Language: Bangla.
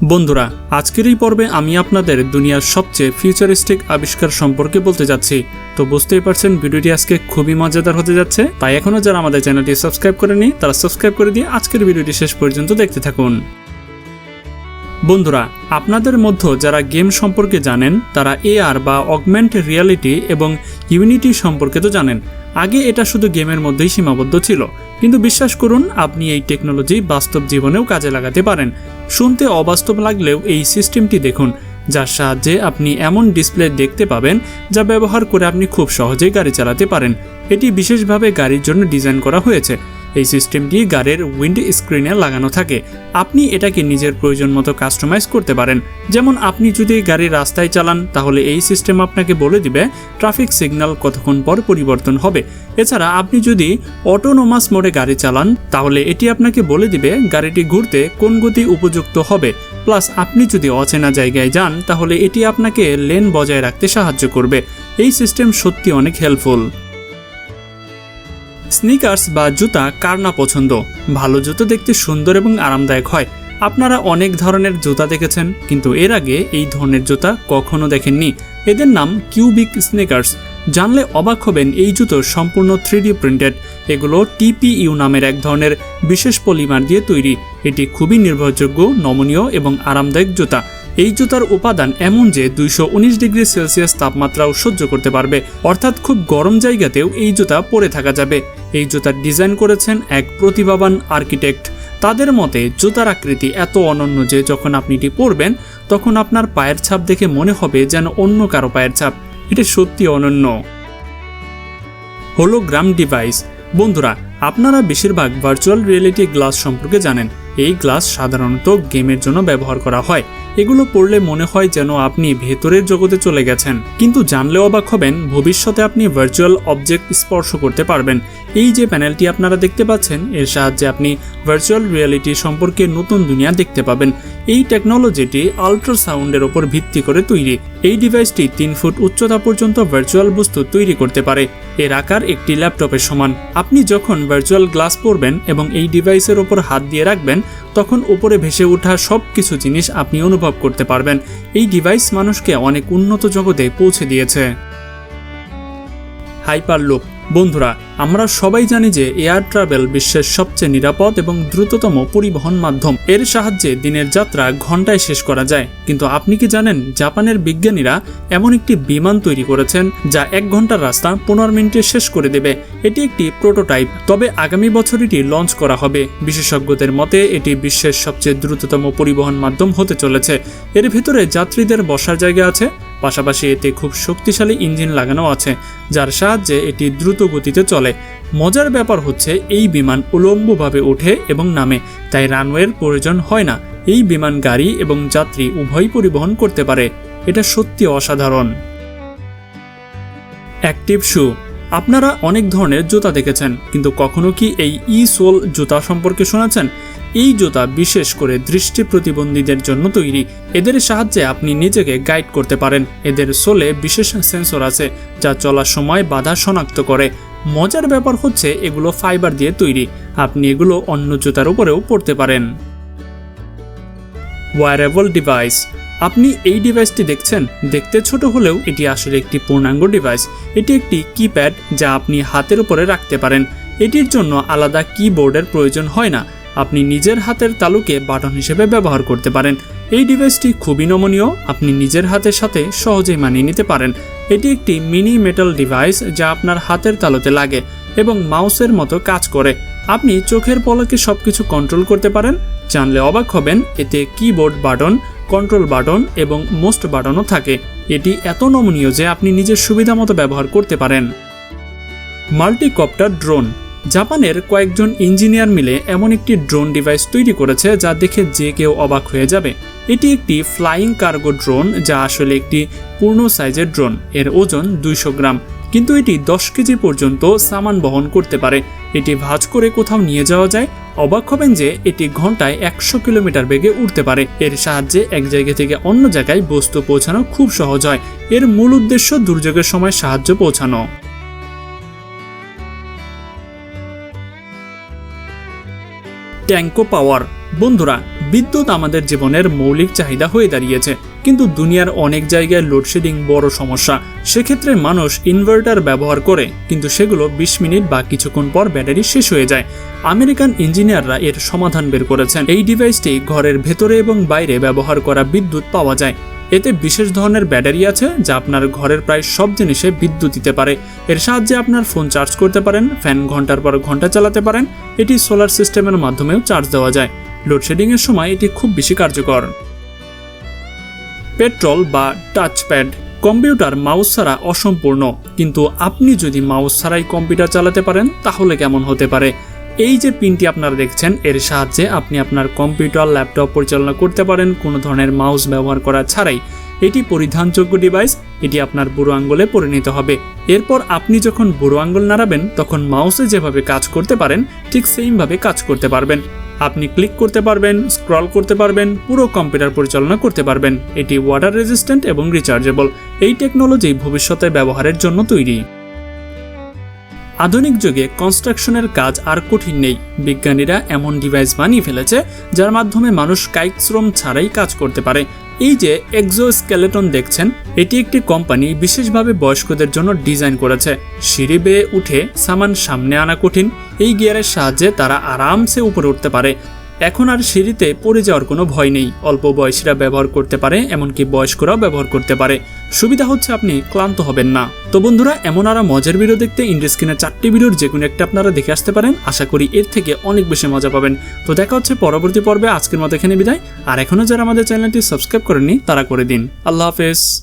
বন্ধুরা, আজকের এই পর্বে আমি আপনাদের দুনিয়ার সবচেয়ে ফিউচারিস্টিক আবিষ্কার সম্পর্কে বলতে যাচ্ছি। তো বুঝতেই পারছেন ভিডিওটি আজকে খুবই মজাদার হতে যাচ্ছে, তাই এখনো যারা আমাদের চ্যানেলটি সাবস্ক্রাইব করেনি তারা সাবস্ক্রাইব করে দিয়ে আজকের ভিডিওটি শেষ পর্যন্ত দেখতে থাকুন। বন্ধুরা, আপনাদের মধ্যে যারা গেম সম্পর্কে জানেন তারা এআর বা অগমেন্ট রিয়ালিটি এবং ইউনিটি সম্পর্কে তো জানেন। আগে এটা শুধু গেমের মধ্যেই সীমাবদ্ধ ছিল, কিন্তু বিশ্বাস করুন আপনি এই টেকনোলজি বাস্তব জীবনেও কাজে লাগাতে পারেন। শুনতে অবাস্তব লাগলেও এই সিস্টেমটি দেখুন, যার সাহায্যে আপনি এমন ডিসপ্লে দেখতে পাবেন যা ব্যবহার করে আপনি খুব সহজেই গাড়ি চালাতে পারেন। এটি বিশেষভাবে গাড়ির জন্য ডিজাইন করা হয়েছে। এই সিস্টেমটি গাড়ির উইন্ড স্ক্রিনে লাগানো থাকে। আপনি এটাকে নিজের প্রয়োজন মতো কাস্টমাইজ করতে পারেন। যেমন আপনি যদি গাড়ি রাস্তায় চালান তাহলে এই সিস্টেম আপনাকে বলে দিবে ট্রাফিক সিগন্যাল কতক্ষণ পর পরিবর্তন হবে। এছাড়া আপনি যদি অটোনোমাস মোডে গাড়ি চালান তাহলে এটি আপনাকে বলে দিবে গাড়িটি ঘুরতে কোন গতি উপযুক্ত হবে। প্লাস আপনি যদি অচেনা জায়গায় যান তাহলে এটি আপনাকে লেন বজায় রাখতে সাহায্য করবে। এই সিস্টেম সত্যি অনেক হেল্পফুল। স্নিকার্স বা জুতা কার না পছন্দ? ভালো জুতো দেখতে সুন্দর এবং আরামদায়ক হয়। আপনারা অনেক ধরনের জুতা দেখেছেন, কিন্তু এর আগে এই ধরনের জুতা কখনো দেখেননি। এদের নাম কিউবিক স্নিকার্স। জানলে অবাক হবেন এই জুতো সম্পূর্ণ 3D প্রিন্টেড। এগুলো TPU নামের এক ধরনের বিশেষ পলিমার দিয়ে তৈরি। এটি খুবই নির্ভরযোগ্য, নমনীয় এবং আরামদায়ক জুতা। এই জুতার উপাদান এমন যে 219 ডিগ্রি সেলসিয়াস তাপমাত্রাও সহ্য করতে পারবে, অর্থাৎ খুব গরম জায়গাতেও এই জুতা পরে থাকা যাবে। এই জুতার ডিজাইন করেছেন এক প্রতিভাবান আর্কিটেক্ট। তাদের মতে জুতার আকৃতি এত অনন্য যে যখন আপনি এটি পরবেন তখন আপনার পায়ের ছাপ দেখে মনে হবে যেন অন্য কারো পায়ের ছাপ। এটা সত্যি অনন্য। Hologram device. বন্ধুরা, আপনারা বেশিরভাগ ভার্চুয়াল রিয়েলিটি গ্লাস সম্পর্কে জানেন। এই গ্লাস সাধারণত গেমের জন্য ব্যবহার করা হয়। এগুলো পড়লে মনে হয় যেন আপনি ভেতরের জগতে চলে গেছেন, কিন্তু জানলে অবাক হবেন ভবিষ্যতে আপনি ভার্চুয়াল অবজেক্ট স্পর্শ করতে পারবেন। এই যে প্যানেলটি আপনারা দেখতে পাচ্ছেন, এর সাহায্যে আপনি ভার্চুয়াল রিয়েলিটি সম্পর্কে নতুন দুনিয়া দেখতে পাবেন। এই টেকনোলজিটি আল্ট্রাসাউন্ডের ওপর ভিত্তি করে তৈরি। এই ডিভাইসটি 3 ফুট উচ্চতা পর্যন্ত ভার্চুয়াল বস্তু তৈরি করতে পারে। এর আকার একটি ল্যাপটপের সমান। আপনি যখন ভার্চুয়াল গ্লাস পরবেন এবং এই ডিভাইসের ওপর হাত দিয়ে রাখবেন তখন উপরে ভেসে ওঠা সব কিছু জিনিস আপনি অনুভব করতে পারবেন। এই ডিভাইস মানুষকে অনেক উন্নত জগতে পৌঁছে দিয়েছে। হাইপারলুপ। বন্ধুরা, আমরা সবাই জানি যে এয়ার ট্রাভেল বিশ্বের সবচেয়ে নিরাপদ এবং দ্রুততম পরিবহন মাধ্যম। এর সাহায্যে দিনের যাত্রা ঘন্টায় শেষ করা যায়। কিন্তু আপনি কি জানেন জাপানের বিজ্ঞানীরা এমন একটি বিমান তৈরি করেছেন যা 1 ঘন্টার রাস্তা 15 মিনিটে শেষ করে দেবে? এটি একটি প্রোটোটাইপ, তবে আগামী বছর এটি লঞ্চ করা হবে। বিশেষজ্ঞদের মতে এটি বিশ্বের সবচেয়ে দ্রুততম পরিবহন মাধ্যম হতে চলেছে। এর ভিতরে যাত্রীদের বসার জায়গা আছে, পাশাপাশি এতে খুব শক্তিশালী ইঞ্জিন লাগানো আছে যার সাহায্যে এটি দ্রুত গতিতে চলে। মজার ব্যাপার হচ্ছে এই বিমান উলম্বভাবে ওঠে এবং নামে, তাই রানওয়ের প্রয়োজন হয় না। এই বিমান গাড়ি এবং যাত্রী উভয় পরিবহন করতে পারে। এটা সত্যি অসাধারণ। অ্যাক্টিভ শু। আপনারা অনেক ধরনের জুতা দেখেছেন, কিন্তু কখনো কি এই সোল জুতা সম্পর্কে শুনেছেন? এই জুতা বিশেষ করে দৃষ্টি প্রতিবন্ধীদের জন্য তৈরি। এদের সাহায্যে আপনি নিজেকে গাইড করতে পারেন। এদের সোলে বিশেষ সেন্সর আছে যা চলার সময় বাধা শনাক্ত করে। মজার ব্যাপার হচ্ছে এগুলো ফাইবার দিয়ে তৈরি। আপনি এগুলো অন্য জুতার উপরেও পরতে পারেন। Wearable device. আপনি এই ডিভাইসটি দেখছেন। দেখতে ছোট হলেও এটি আসলে একটি পূর্ণাঙ্গ ডিভাইস। এটি একটি কিপ্যাড যা আপনি হাতের উপরে রাখতে পারেন। এটির জন্য আলাদা কিবোর্ডের প্রয়োজন হয় না। আপনি নিজের হাতের তালুকে বাটন হিসেবে ব্যবহার করতে পারেন। এই ডিভাইসটি খুবই নমনীয়। আপনি নিজের হাতের সাথে সহজেই মানিয়ে নিতে পারেন। এটি একটি মিনি মেটাল ডিভাইস যা আপনার হাতের তালুতে লাগে এবং মাউসের মতো কাজ করে। আপনি চোখের পলকে সবকিছু কন্ট্রোল করতে পারেন। জানলে অবাক হবেন এতে কিবোর্ড বাটন, কন্ট্রোল বাটন এবং মোস্ট বাটনও থাকে। এটি এত নমনীয় যে আপনি নিজের সুবিধা মতো ব্যবহার করতে পারেন। মাল্টিকপ্টার ড্রোন। জাপানের কয়েকজন ইঞ্জিনিয়ার মিলে এমন একটি ড্রোন ডিভাইস তৈরি করেছে যা দেখে যে কেউ অবাক হয়ে যাবে। এটি একটি ফ্লাইং কার্গো ড্রোন যা আসলে একটি পূর্ণ সাইজের ড্রোন। এর ওজন 200 গ্রাম, কিন্তু এটি 10 কেজি পর্যন্ত সামান বহন করতে পারে। এটি ভাঁজ করে কোথাও নিয়ে যাওয়া যায়। অবাক হবেন যে এটি ঘন্টায় 100 কিলোমিটার বেগে উঠতে পারে। এর সাহায্যে এক জায়গা থেকে অন্য জায়গায় বস্তু পৌঁছানো খুব সহজ হয়। এর মূল উদ্দেশ্য দুর্যোগের সময় সাহায্য পৌঁছানো। ট্যাঙ্কো পাওয়ার। বন্ধুরা, বিদ্যুৎ আমাদের জীবনের মৌলিক চাহিদা হয়ে দাঁড়িয়েছে, কিন্তু দুনিয়ার অনেক জায়গায় লোডশেডিং বড় সমস্যা। সেক্ষেত্রে মানুষ ইনভার্টার ব্যবহার করে, কিন্তু সেগুলো 20 মিনিট বা কিছুক্ষণ পর ব্যাটারি শেষ হয়ে যায়। আমেরিকান ইঞ্জিনিয়াররা এর সমাধান বের করেছেন। এই ডিভাইসটি ঘরের ভেতরে এবং বাইরে ব্যবহার করা বিদ্যুৎ পাওয়া যায়। এতে বিশেষ ধরনের ব্যাটারি আছে যা আপনার ঘরের প্রায় সব জিনিসে বিদ্যুৎ দিতে পারে। এর সাহায্যে আপনার ফোন চার্জ করতে পারেন, ফ্যান ঘন্টার পর ঘন্টা চালাতে পারেন। এটি সোলার সিস্টেমের মাধ্যমেও চার্জ দেওয়া যায়। লোডশেডিংয়ের সময় এটি খুব বেশি কার্যকর। পেট্রোল বা টাচপ্যাড। কম্পিউটার মাউস ছাড়া অসম্পূর্ণ, কিন্তু আপনি যদি মাউস ছাড়াই কম্পিউটার চালাতে পারেন তাহলে কেমন হতে পারে? এই যে পিনটি আপনারা দেখছেন, এর সাহায্যে আপনি আপনার কম্পিউটার, ল্যাপটপ পরিচালনা করতে পারেন কোনো ধরনের মাউস ব্যবহার করা ছাড়াই। এটি পরিধানযোগ্য ডিভাইস। এটি আপনার বুড়ো আঙ্গুলে পরিণত হবে। এরপর আপনি যখন বুড়ো আঙ্গুল নাড়াবেন তখন মাউসে যেভাবে কাজ করতে পারেন ঠিক সেইভাবে কাজ করতে পারবেন। আপনি ক্লিক করতে পারবেন, স্ক্রল করতে পারবেন, পুরো কম্পিউটার পরিচালনা করতে পারবেন। এটি ওয়াটার রেজিস্ট্যান্ট এবং রিচার্জেবল। এই টেকনোলজি ভবিষ্যতে ব্যবহারের জন্য তৈরি। আধুনিক যুগে কনস্ট্রাকশনের কাজ আর কঠিন নেই। বিজ্ঞানীরা এমন ডিভাইস বানিয়ে ফেলেছে যার মাধ্যমে মানুষ কায়িক শ্রম ছাড়াই কাজ করতে পারে। এই যে এক্সোস্কেলেটন দেখছেন, এটি একটি কোম্পানি বিশেষভাবে বয়স্কদের জন্য ডিজাইন করেছে। সিঁড়ি বেয়ে উঠে সামান সামনে আনা কঠিন। এই গিয়ারের সাহায্যে তারা আরামসে উপরে উঠতে পারে। এখন আর সিঁড়িতে পড়ে যাওয়ার কোনো ভয় নেই। অল্প বয়সীরা ব্যবহার করতে পারে, এমনকি বয়স্করাও ব্যবহার করতে পারে। সুবিধা হচ্ছে আপনি ক্লান্ত হবেন না। তো বন্ধুরা, এমন আরো মজার ভিডিও দেখতে ইন্ডাস্ক্রিনের 4টি ভিডিওর যে কোনো একটা আপনারা দেখে আসতে পারেন। আশা করি এর থেকে অনেক বেশি মজা পাবেন। তো দেখা হচ্ছে পরবর্তী পর্বে। আজকের মতো এখানে বিদায়। আর এখনো যারা আমাদের চ্যানেলটি সাবস্ক্রাইব করেননি তারা করে দিন। আল্লাহ হাফেজ।